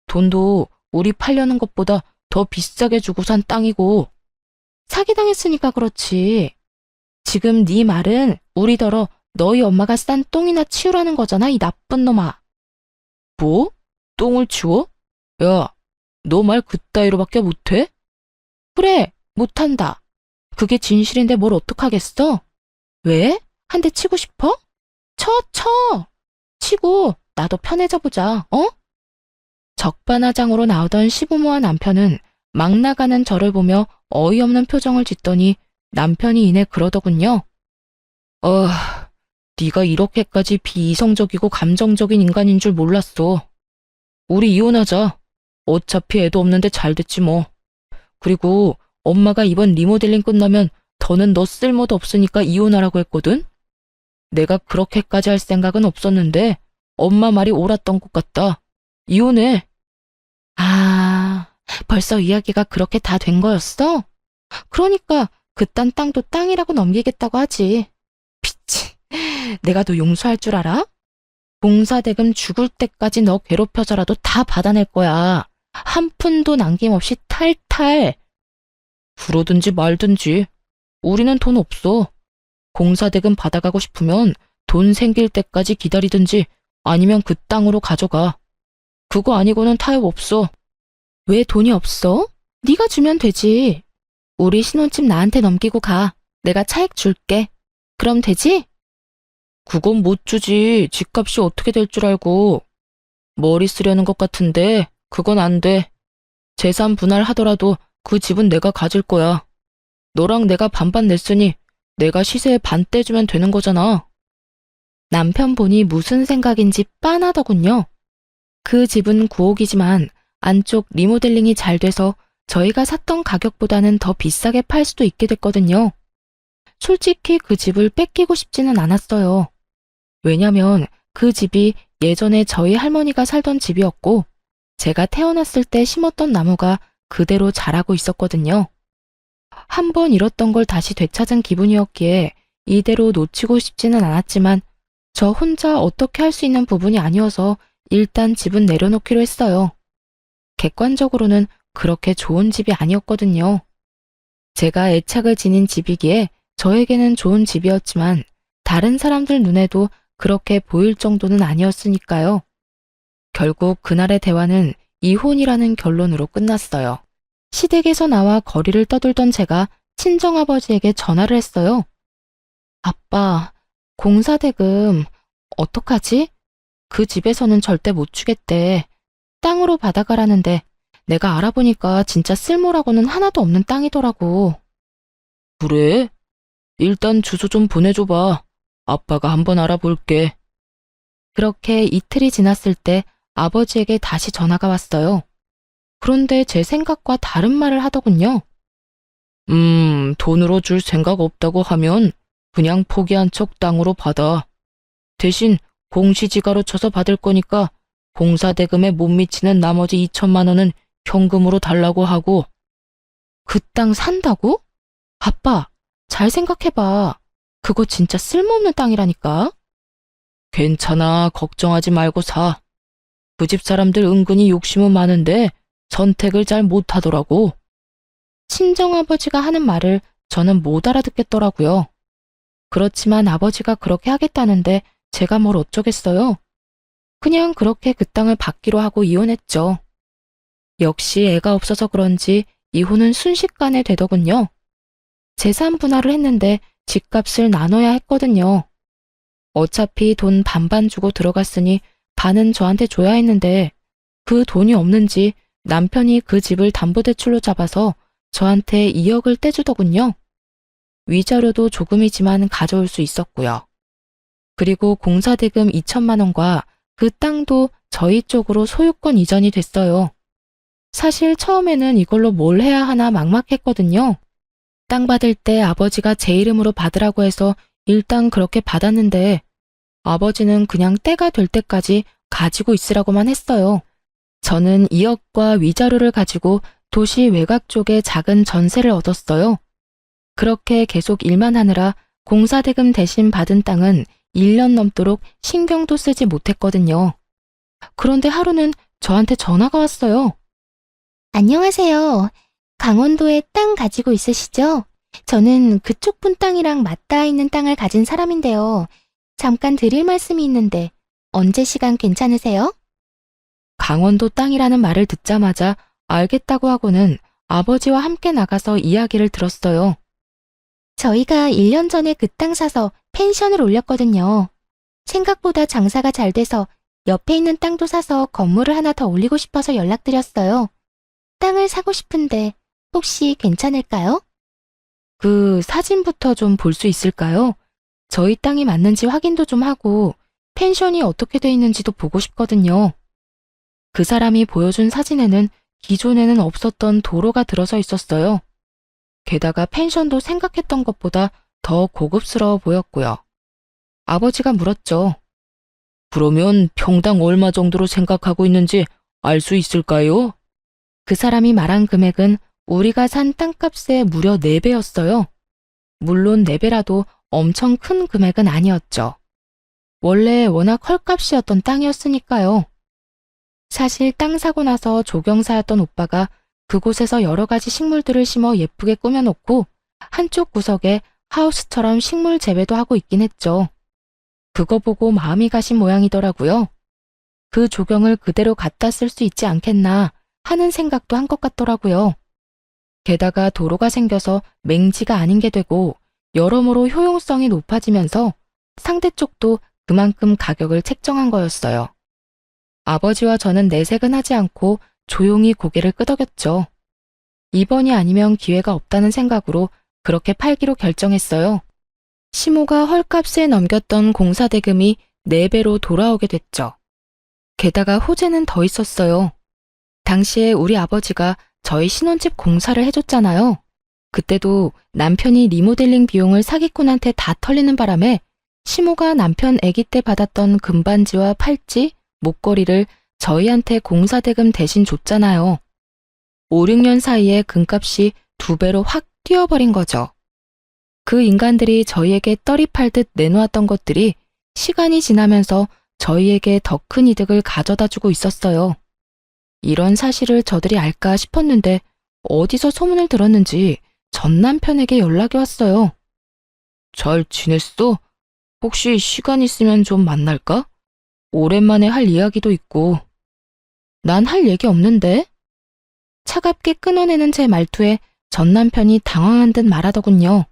돈도 우리 팔려는 것보다 더 비싸게 주고 산 땅이고. 사기당했으니까 그렇지. 지금 네 말은 우리더러 너희 엄마가 싼 똥이나 치우라는 거잖아, 이 나쁜 놈아. 뭐? 똥을 치워? 야, 너 말 그따위로밖에 못해? 그래, 못한다. 그게 진실인데 뭘 어떡하겠어? 왜? 한 대 치고 싶어? 쳐! 치고 나도 편해져 보자, 어? 적반하장으로 나오던 시부모와 남편은 막 나가는 저를 보며 어이없는 표정을 짓더니 남편이 이내 그러더군요. 네가 이렇게까지 비이성적이고 감정적인 인간인 줄 몰랐어. 우리 이혼하자. 어차피 애도 없는데 잘 됐지 뭐. 그리고 엄마가 이번 리모델링 끝나면 더는 너 쓸모도 없으니까 이혼하라고 했거든? 내가 그렇게까지 할 생각은 없었는데 엄마 말이 옳았던 것 같다. 이혼해. 아, 벌써 이야기가 그렇게 다 된 거였어? 그러니까 그딴 땅도 땅이라고 넘기겠다고 하지. 피치, 내가 너 용서할 줄 알아? 공사대금 죽을 때까지 너 괴롭혀서라도 다 받아낼 거야. 한 푼도 남김없이 탈탈. 그러든지 말든지. 우리는 돈 없어. 공사대금 받아가고 싶으면 돈 생길 때까지 기다리든지 아니면 그 땅으로 가져가. 그거 아니고는 타협 없어. 왜 돈이 없어? 네가 주면 되지. 우리 신혼집 나한테 넘기고 가. 내가 차액 줄게. 그럼 되지? 그건 못 주지. 집값이 어떻게 될 줄 알고. 머리 쓰려는 것 같은데 그건 안 돼. 재산 분할하더라도 그 집은 내가 가질 거야. 너랑 내가 반반 냈으니 내가 시세에 반 떼주면 되는 거잖아. 남편분이 무슨 생각인지 빤하더군요. 그 집은 9억이지만 안쪽 리모델링이 잘 돼서 저희가 샀던 가격보다는 더 비싸게 팔 수도 있게 됐거든요. 솔직히 그 집을 뺏기고 싶지는 않았어요. 왜냐면 그 집이 예전에 저희 할머니가 살던 집이었고 제가 태어났을 때 심었던 나무가 그대로 자라고 있었거든요. 한 번 잃었던 걸 다시 되찾은 기분이었기에 이대로 놓치고 싶지는 않았지만 저 혼자 어떻게 할 수 있는 부분이 아니어서 일단 집은 내려놓기로 했어요. 객관적으로는 그렇게 좋은 집이 아니었거든요. 제가 애착을 지닌 집이기에 저에게는 좋은 집이었지만 다른 사람들 눈에도 그렇게 보일 정도는 아니었으니까요. 결국 그날의 대화는 이혼이라는 결론으로 끝났어요. 시댁에서 나와 거리를 떠돌던 제가 친정아버지에게 전화를 했어요. 아빠, 공사대금 어떡하지? 그 집에서는 절대 못 주겠대. 땅으로 받아가라는데 내가 알아보니까 진짜 쓸모라고는 하나도 없는 땅이더라고. 그래? 일단 주소 좀 보내줘봐. 아빠가 한번 알아볼게. 그렇게 이틀이 지났을 때 아버지에게 다시 전화가 왔어요. 그런데 제 생각과 다른 말을 하더군요. 돈으로 줄 생각 없다고 하면 그냥 포기한 척 땅으로 받아. 대신 공시지가로 쳐서 받을 거니까 공사대금에 못 미치는 나머지 2천만 원은 현금으로 달라고 하고. 그 땅 산다고? 아빠, 잘 생각해봐. 그거 진짜 쓸모없는 땅이라니까. 괜찮아, 걱정하지 말고 사. 그 집 사람들 은근히 욕심은 많은데 선택을 잘 못하더라고. 친정아버지가 하는 말을 저는 못 알아듣겠더라고요. 그렇지만 아버지가 그렇게 하겠다는데 제가 뭘 어쩌겠어요. 그냥 그렇게 그 땅을 받기로 하고 이혼했죠. 역시 애가 없어서 그런지 이혼은 순식간에 되더군요. 재산 분할을 했는데 집값을 나눠야 했거든요. 어차피 돈 반반 주고 들어갔으니 반은 저한테 줘야 했는데 그 돈이 없는지 남편이 그 집을 담보대출로 잡아서 저한테 2억을 떼주더군요. 위자료도 조금이지만 가져올 수 있었고요. 그리고 공사대금 2천만 원과 그 땅도 저희 쪽으로 소유권 이전이 됐어요. 사실 처음에는 이걸로 뭘 해야 하나 막막했거든요. 땅 받을 때 아버지가 제 이름으로 받으라고 해서 일단 그렇게 받았는데 아버지는 그냥 때가 될 때까지 가지고 있으라고만 했어요. 저는 2억과 위자료를 가지고 도시 외곽 쪽에 작은 전세를 얻었어요. 그렇게 계속 일만 하느라 공사대금 대신 받은 땅은 1년 넘도록 신경도 쓰지 못했거든요. 그런데 하루는 저한테 전화가 왔어요. 안녕하세요. 강원도에 땅 가지고 있으시죠? 저는 그쪽 분 땅이랑 맞닿아 있는 땅을 가진 사람인데요. 잠깐 드릴 말씀이 있는데 언제 시간 괜찮으세요? 강원도 땅이라는 말을 듣자마자 알겠다고 하고는 아버지와 함께 나가서 이야기를 들었어요. 저희가 1년 전에 그 땅 사서 펜션을 올렸거든요. 생각보다 장사가 잘 돼서 옆에 있는 땅도 사서 건물을 하나 더 올리고 싶어서 연락드렸어요. 땅을 사고 싶은데 혹시 괜찮을까요? 그 사진부터 좀 볼 수 있을까요? 저희 땅이 맞는지 확인도 좀 하고 펜션이 어떻게 돼 있는지도 보고 싶거든요. 그 사람이 보여준 사진에는 기존에는 없었던 도로가 들어서 있었어요. 게다가 펜션도 생각했던 것보다 더 고급스러워 보였고요. 아버지가 물었죠. 그러면 평당 얼마 정도로 생각하고 있는지 알 수 있을까요? 그 사람이 말한 금액은 우리가 산 땅값의 무려 4배였어요. 물론 4배라도 엄청 큰 금액은 아니었죠. 원래 워낙 헐값이었던 땅이었으니까요. 사실 땅 사고 나서 조경사였던 오빠가 그곳에서 여러 가지 식물들을 심어 예쁘게 꾸며놓고 한쪽 구석에 하우스처럼 식물 재배도 하고 있긴 했죠. 그거 보고 마음이 가신 모양이더라고요. 그 조경을 그대로 갖다 쓸 수 있지 않겠나 하는 생각도 한 것 같더라고요. 게다가 도로가 생겨서 맹지가 아닌 게 되고 여러모로 효용성이 높아지면서 상대 쪽도 그만큼 가격을 책정한 거였어요. 아버지와 저는 내색은 하지 않고 조용히 고개를 끄덕였죠. 이번이 아니면 기회가 없다는 생각으로 그렇게 팔기로 결정했어요. 시모가 헐값에 넘겼던 공사 대금이 4배로 돌아오게 됐죠. 게다가 호재는 더 있었어요. 당시에 우리 아버지가 저희 신혼집 공사를 해줬잖아요. 그때도 남편이 리모델링 비용을 사기꾼한테 다 털리는 바람에 시모가 남편 아기 때 받았던 금반지와 팔찌, 목걸이를 저희한테 공사 대금 대신 줬잖아요. 5, 6년 사이에 금값이 2배로 확 뛰어버린 거죠. 그 인간들이 저희에게 떨이 팔듯 내놓았던 것들이 시간이 지나면서 저희에게 더 큰 이득을 가져다 주고 있었어요. 이런 사실을 저들이 알까 싶었는데 어디서 소문을 들었는지 전 남편에게 연락이 왔어요. 잘 지냈어? 혹시 시간 있으면 좀 만날까? 오랜만에 할 이야기도 있고. 난 할 얘기 없는데? 차갑게 끊어내는 제 말투에 전 남편이 당황한 듯 말하더군요.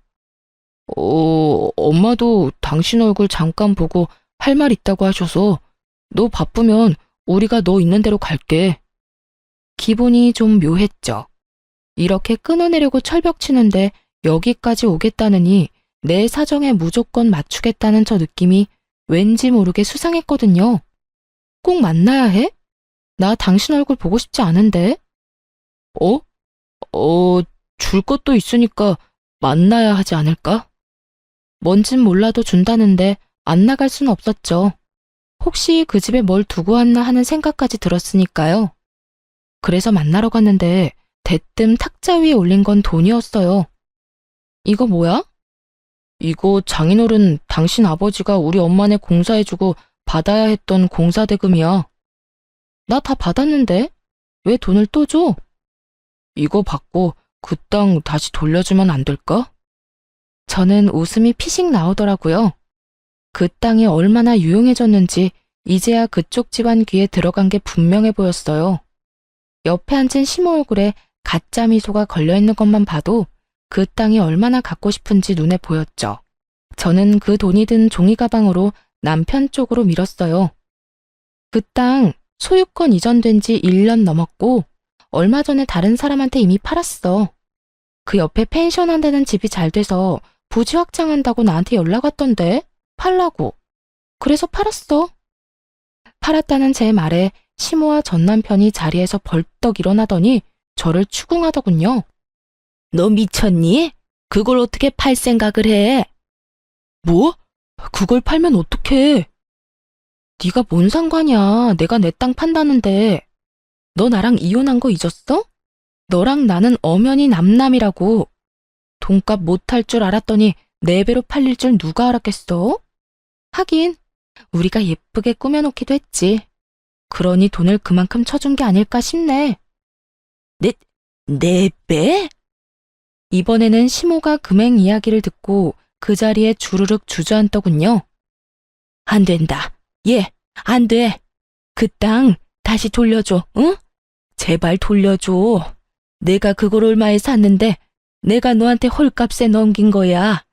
엄마도 당신 얼굴 잠깐 보고 할 말 있다고 하셔서 너 바쁘면 우리가 너 있는 대로 갈게. 기분이 좀 묘했죠. 이렇게 끊어내려고 철벽 치는데 여기까지 오겠다느니 내 사정에 무조건 맞추겠다는 저 느낌이 왠지 모르게 수상했거든요. 꼭 만나야 해? 나 당신 얼굴 보고 싶지 않은데? 줄 것도 있으니까 만나야 하지 않을까? 뭔진 몰라도 준다는데 안 나갈 순 없었죠. 혹시 그 집에 뭘 두고 왔나 하는 생각까지 들었으니까요. 그래서 만나러 갔는데 대뜸 탁자 위에 올린 건 돈이었어요. 이거 뭐야? 이거 장인어른 당신 아버지가 우리 엄마네 공사해주고 받아야 했던 공사대금이야. 나 다 받았는데 왜 돈을 또 줘? 이거 받고 그 땅 다시 돌려주면 안 될까? 저는 웃음이 피식 나오더라고요. 그 땅이 얼마나 유용해졌는지 이제야 그쪽 집안 귀에 들어간 게 분명해 보였어요. 옆에 앉은 시모 얼굴에 가짜 미소가 걸려있는 것만 봐도 그 땅이 얼마나 갖고 싶은지 눈에 보였죠. 저는 그 돈이 든 종이 가방으로 남편 쪽으로 밀었어요. 그 땅 소유권 이전된 지 1년 넘었고 얼마 전에 다른 사람한테 이미 팔았어. 그 옆에 펜션 한다는 집이 잘 돼서 부지 확장한다고 나한테 연락 왔던데 팔라고. 그래서 팔았어. 팔았다는 제 말에 시모와 전 남편이 자리에서 벌떡 일어나더니 저를 추궁하더군요. 너 미쳤니? 그걸 어떻게 팔 생각을 해? 뭐? 그걸 팔면 어떡해? 네가 뭔 상관이야. 내가 내 땅 판다는데. 너 나랑 이혼한 거 잊었어? 너랑 나는 엄연히 남남이라고. 돈값 못할 줄 알았더니 4배로 팔릴 줄 누가 알았겠어? 하긴 우리가 예쁘게 꾸며놓기도 했지. 그러니 돈을 그만큼 쳐준 게 아닐까 싶네. 4배? 이번에는 시모가 금액 이야기를 듣고 그 자리에 주르륵 주저앉더군요. 안 된다. 얘, 안 돼. 그 땅 다시 돌려줘, 응? 제발 돌려줘. 내가 그걸 얼마에 샀는데 내가 너한테 헐값에 넘긴 거야.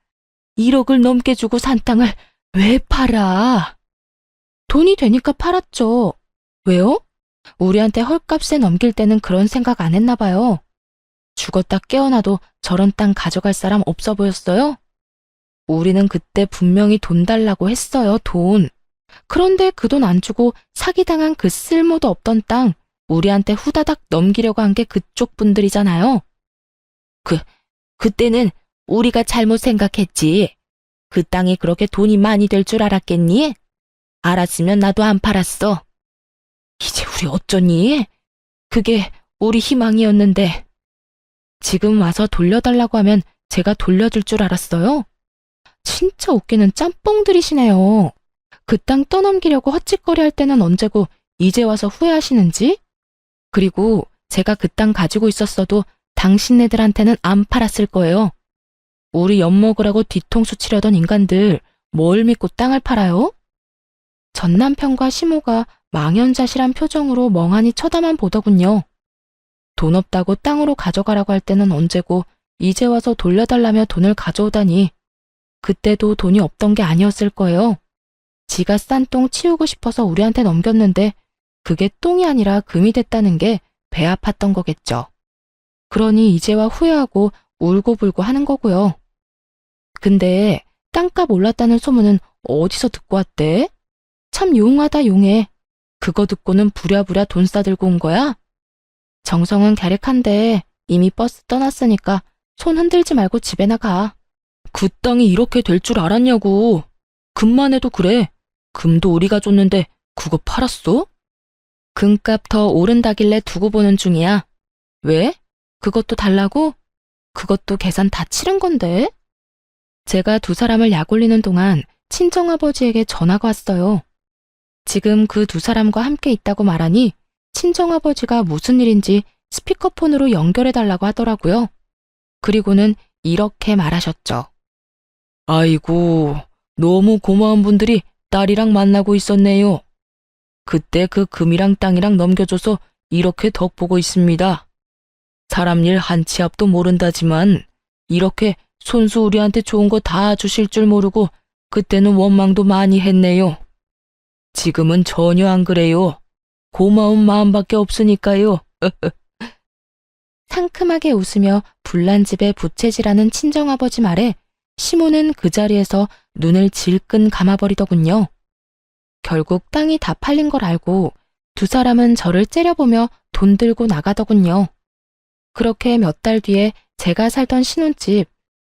1억을 넘게 주고 산 땅을 왜 팔아? 돈이 되니까 팔았죠. 왜요? 우리한테 헐값에 넘길 때는 그런 생각 안 했나 봐요. 죽었다 깨어나도 저런 땅 가져갈 사람 없어 보였어요? 우리는 그때 분명히 돈 달라고 했어요, 돈. 그런데 그 돈 안 주고 사기당한 그 쓸모도 없던 땅 우리한테 후다닥 넘기려고 한 게 그쪽 분들이잖아요. 그때는 우리가 잘못 생각했지. 그 땅이 그렇게 돈이 많이 될 줄 알았겠니? 알았으면 나도 안 팔았어. 이제 우리 어쩌니? 그게 우리 희망이었는데. 지금 와서 돌려달라고 하면 제가 돌려줄 줄 알았어요? 진짜 웃기는 짬뽕들이시네요. 그 땅 떠넘기려고 헛짓거리 할 때는 언제고 이제 와서 후회하시는지? 그리고 제가 그 땅 가지고 있었어도 당신네들한테는 안 팔았을 거예요. 우리 엿먹으라고 뒤통수 치려던 인간들 뭘 믿고 땅을 팔아요? 전 남편과 시모가 망연자실한 표정으로 멍하니 쳐다만 보더군요. 돈 없다고 땅으로 가져가라고 할 때는 언제고 이제 와서 돌려달라며 돈을 가져오다니. 그때도 돈이 없던 게 아니었을 거예요. 지가 싼 똥 치우고 싶어서 우리한테 넘겼는데 그게 똥이 아니라 금이 됐다는 게 배 아팠던 거겠죠. 그러니 이제와 후회하고 울고불고 하는 거고요. 근데 땅값 올랐다는 소문은 어디서 듣고 왔대? 참 용하다 용해. 그거 듣고는 부랴부랴 돈 싸들고 온 거야? 정성은 갸륵한데 이미 버스 떠났으니까 손 흔들지 말고 집에 나가. 그 땅이 이렇게 될 줄 알았냐고. 금만 해도 그래. 금도 우리가 줬는데 그거 팔았어? 금값 더 오른다길래 두고 보는 중이야. 왜? 그것도 달라고? 그것도 계산 다 치른 건데? 제가 두 사람을 약올리는 동안 친정아버지에게 전화가 왔어요. 지금 그 두 사람과 함께 있다고 말하니 친정아버지가 무슨 일인지 스피커폰으로 연결해달라고 하더라고요. 그리고는 이렇게 말하셨죠. 아이고, 너무 고마운 분들이 딸이랑 만나고 있었네요. 그때 그 금이랑 땅이랑 넘겨줘서 이렇게 덕보고 있습니다. 사람 일 한 치 앞도 모른다지만 이렇게 손수 우리한테 좋은 거 다 주실 줄 모르고 그때는 원망도 많이 했네요. 지금은 전혀 안 그래요. 고마운 마음밖에 없으니까요. 상큼하게 웃으며 불난 집에 부채질하는 친정아버지 말에 시모는 그 자리에서 눈을 질끈 감아버리더군요. 결국 땅이 다 팔린 걸 알고 두 사람은 저를 째려보며 돈 들고 나가더군요. 그렇게 몇 달 뒤에 제가 살던 신혼집,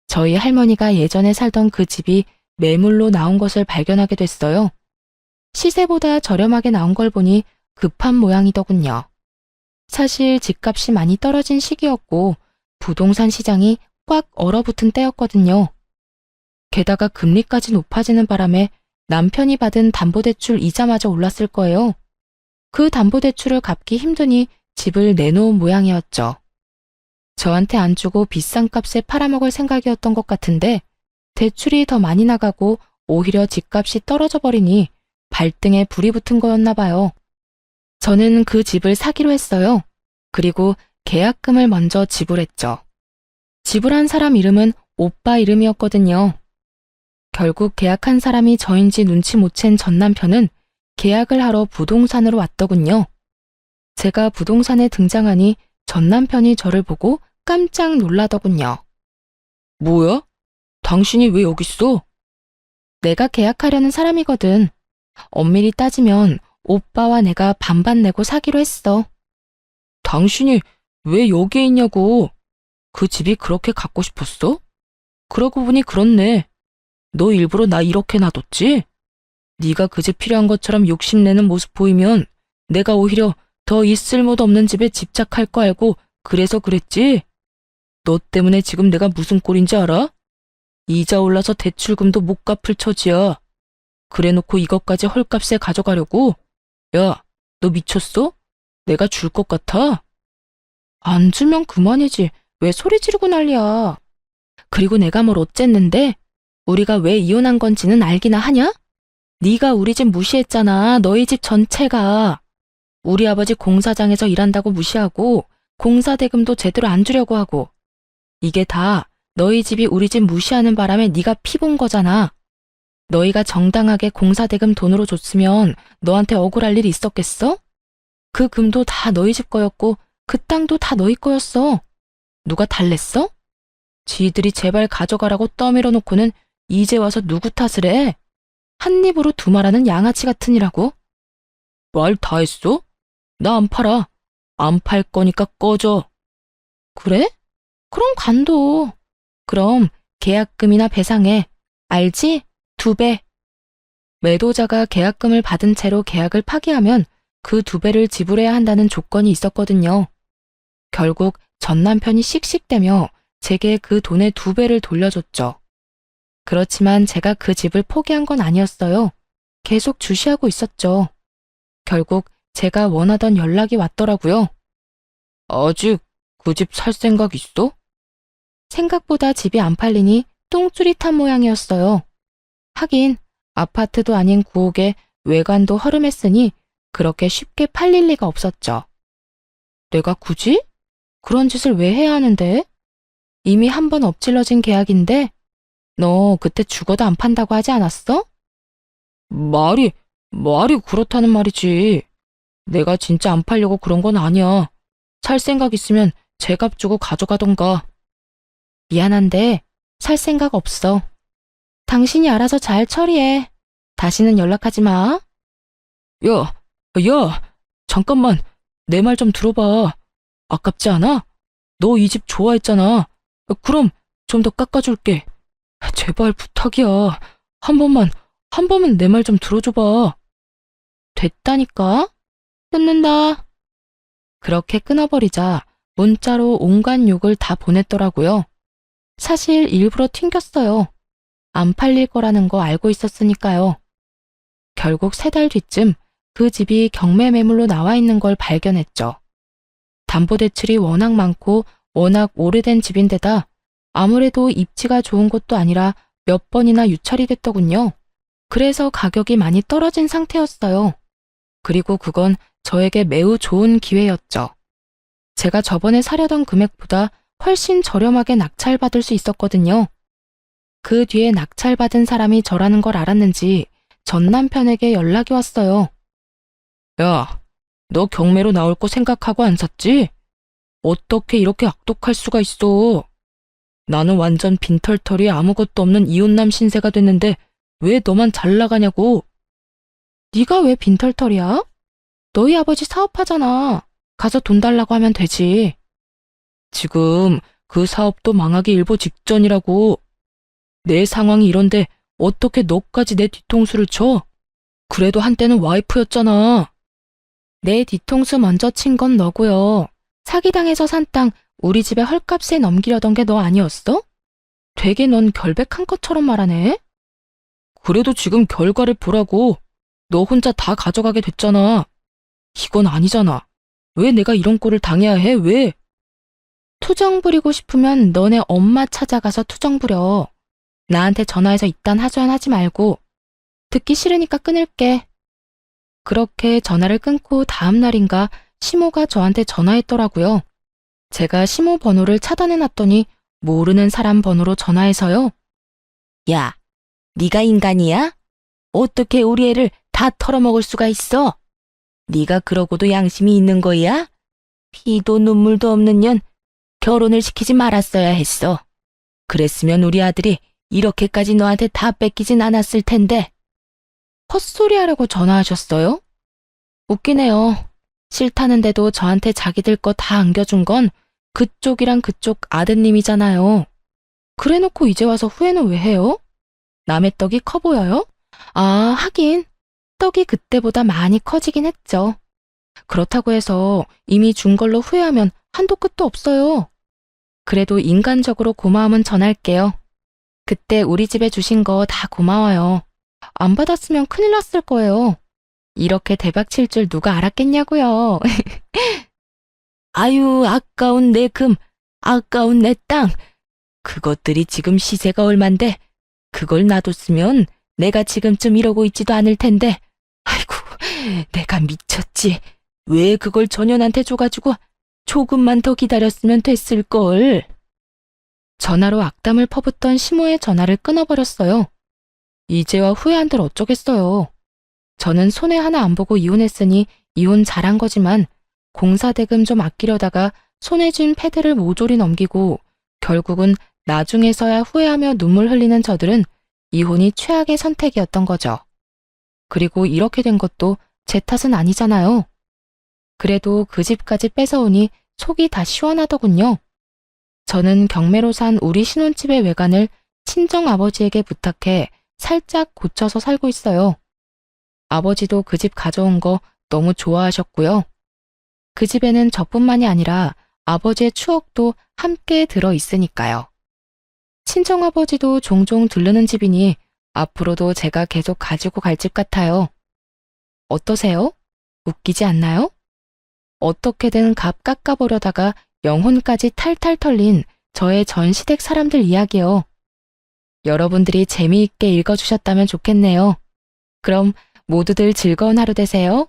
저희 할머니가 예전에 살던 그 집이 매물로 나온 것을 발견하게 됐어요. 시세보다 저렴하게 나온 걸 보니 급한 모양이더군요. 사실 집값이 많이 떨어진 시기였고 부동산 시장이 꽉 얼어붙은 때였거든요. 게다가 금리까지 높아지는 바람에 남편이 받은 담보대출 이자마저 올랐을 거예요. 그 담보대출을 갚기 힘드니 집을 내놓은 모양이었죠. 저한테 안 주고 비싼 값에 팔아먹을 생각이었던 것 같은데 대출이 더 많이 나가고 오히려 집값이 떨어져 버리니 발등에 불이 붙은 거였나 봐요. 저는 그 집을 사기로 했어요. 그리고 계약금을 먼저 지불했죠. 지불한 사람 이름은 오빠 이름이었거든요. 결국 계약한 사람이 저인지 눈치 못 챈 전 남편은 계약을 하러 부동산으로 왔더군요. 제가 부동산에 등장하니 전 남편이 저를 보고 깜짝 놀라더군요. 뭐야? 당신이 왜 여기 있어? 내가 계약하려는 사람이거든. 엄밀히 따지면 오빠와 내가 반반 내고 사기로 했어. 당신이 왜 여기에 있냐고. 그 집이 그렇게 갖고 싶었어? 그러고 보니 그렇네. 너 일부러 나 이렇게 놔뒀지? 네가 그 집 필요한 것처럼 욕심내는 모습 보이면 내가 오히려 더 이 쓸모도 없는 집에 집착할 거 알고 그래서 그랬지? 너 때문에 지금 내가 무슨 꼴인지 알아? 이자 올라서 대출금도 못 갚을 처지야. 그래놓고 이것까지 헐값에 가져가려고? 야, 너 미쳤어? 내가 줄 것 같아? 안 주면 그만이지. 왜 소리 지르고 난리야. 그리고 내가 뭘 어쨌는데? 우리가 왜 이혼한 건지는 알기나 하냐? 네가 우리 집 무시했잖아. 너희 집 전체가. 우리 아버지 공사장에서 일한다고 무시하고 공사 대금도 제대로 안 주려고 하고. 이게 다 너희 집이 우리 집 무시하는 바람에 네가 피본 거잖아. 너희가 정당하게 공사 대금 돈으로 줬으면 너한테 억울할 일이 있었겠어? 그 금도 다 너희 집 거였고 그 땅도 다 너희 거였어. 누가 달랬어? 지들이 제발 가져가라고 떠밀어 놓고는 이제 와서 누구 탓을 해? 한 입으로 두말하는 양아치 같으니라고. 말 다 했어? 나 안 팔아. 안 팔 거니까 꺼져. 그래? 그럼 관둬. 그럼 계약금이나 배상해. 알지? 2배. 매도자가 계약금을 받은 채로 계약을 파기하면 그 2배를 지불해야 한다는 조건이 있었거든요. 결국 전 남편이 씩씩대며 제게 그 돈의 2배를 돌려줬죠. 그렇지만 제가 그 집을 포기한 건 아니었어요. 계속 주시하고 있었죠. 결국 제가 원하던 연락이 왔더라고요. 아직 그 집 살 생각 있어? 생각보다 집이 안 팔리니 똥줄이 탄 모양이었어요. 하긴 아파트도 아닌 구옥에 외관도 허름했으니 그렇게 쉽게 팔릴 리가 없었죠. 내가 굳이? 그런 짓을 왜 해야 하는데? 이미 한 번 엎질러진 계약인데 너 그때 죽어도 안 판다고 하지 않았어? 말이 그렇다는 말이지. 내가 진짜 안 팔려고 그런 건 아니야. 살 생각 있으면 제값 주고 가져가던가. 미안한데 살 생각 없어. 당신이 알아서 잘 처리해. 다시는 연락하지 마. 야, 잠깐만. 내 말 좀 들어봐. 아깝지 않아? 너 이 집 좋아했잖아. 그럼 좀 더 깎아줄게. 제발 부탁이야. 한 번만 내 말 좀 들어줘봐. 됐다니까? 끊는다. 그렇게 끊어버리자 문자로 온갖 욕을 다 보냈더라고요. 사실 일부러 튕겼어요. 안 팔릴 거라는 거 알고 있었으니까요. 결국 3달 뒤쯤 그 집이 경매 매물로 나와 있는 걸 발견했죠. 담보대출이 워낙 많고 워낙 오래된 집인데다 아무래도 입지가 좋은 곳도 아니라 몇 번이나 유찰이 됐더군요. 그래서 가격이 많이 떨어진 상태였어요. 그리고 그건 저에게 매우 좋은 기회였죠. 제가 저번에 사려던 금액보다 훨씬 저렴하게 낙찰받을 수 있었거든요. 그 뒤에 낙찰받은 사람이 저라는 걸 알았는지 전 남편에게 연락이 왔어요. 야, 너 경매로 나올 거 생각하고 안 샀지? 어떻게 이렇게 악독할 수가 있어? 나는 완전 빈털털이 아무것도 없는 이혼남 신세가 됐는데 왜 너만 잘 나가냐고. 네가 왜 빈털털이야? 너희 아버지 사업하잖아. 가서 돈 달라고 하면 되지. 지금 그 사업도 망하기 일보 직전이라고. 내 상황이 이런데 어떻게 너까지 내 뒤통수를 쳐? 그래도 한때는 와이프였잖아. 내 뒤통수 먼저 친 건 너고요. 사기당해서 산 땅 우리 집에 헐값에 넘기려던 게 너 아니었어? 되게 넌 결백한 것처럼 말하네. 그래도 지금 결과를 보라고. 너 혼자 다 가져가게 됐잖아. 이건 아니잖아. 왜 내가 이런 꼴을 당해야 해? 왜? 투정 부리고 싶으면 너네 엄마 찾아가서 투정 부려. 나한테 전화해서 이딴 하소연하지 말고. 듣기 싫으니까 끊을게. 그렇게 전화를 끊고 다음 날인가 시모가 저한테 전화했더라고요. 제가 시모 번호를 차단해놨더니 모르는 사람 번호로 전화해서요. 야, 네가 인간이야? 어떻게 우리 애를 다 털어먹을 수가 있어? 네가 그러고도 양심이 있는 거야? 피도 눈물도 없는 년 결혼을 시키지 말았어야 했어. 그랬으면 우리 아들이 이렇게까지 너한테 다 뺏기진 않았을 텐데. 헛소리 하려고 전화하셨어요? 웃기네요. 싫다는데도 저한테 자기들 거 다 안겨준 건 그쪽이랑 그쪽 아드님이잖아요. 그래놓고 이제 와서 후회는 왜 해요? 남의 떡이 커 보여요? 아, 하긴 떡이 그때보다 많이 커지긴 했죠. 그렇다고 해서 이미 준 걸로 후회하면 한도 끝도 없어요. 그래도 인간적으로 고마움은 전할게요. 그때 우리 집에 주신 거 다 고마워요. 안 받았으면 큰일 났을 거예요. 이렇게 대박 칠 줄 누가 알았겠냐고요. 아유, 아까운 내 금, 아까운 내 땅. 그것들이 지금 시세가 얼만데 그걸 놔뒀으면 내가 지금쯤 이러고 있지도 않을 텐데. 아이고, 내가 미쳤지. 왜 그걸 전현한테 줘가지고 조금만 더 기다렸으면 됐을걸. 전화로 악담을 퍼붓던 시모의 전화를 끊어버렸어요. 이제와 후회한들 어쩌겠어요. 저는 손해 하나 안 보고 이혼했으니 이혼 잘한 거지만 공사 대금 좀 아끼려다가 손에 쥔 패드를 모조리 넘기고 결국은 나중에서야 후회하며 눈물 흘리는 저들은 이혼이 최악의 선택이었던 거죠. 그리고 이렇게 된 것도 제 탓은 아니잖아요. 그래도 그 집까지 뺏어오니 속이 다 시원하더군요. 저는 경매로 산 우리 신혼집의 외관을 친정아버지에게 부탁해 살짝 고쳐서 살고 있어요. 아버지도 그 집 가져온 거 너무 좋아하셨고요. 그 집에는 저뿐만이 아니라 아버지의 추억도 함께 들어 있으니까요. 친정아버지도 종종 들르는 집이니 앞으로도 제가 계속 가지고 갈 집 같아요. 어떠세요? 웃기지 않나요? 어떻게든 값 깎아보려다가 영혼까지 탈탈 털린 저의 전 시댁 사람들 이야기요. 여러분들이 재미있게 읽어주셨다면 좋겠네요. 그럼 모두들 즐거운 하루 되세요.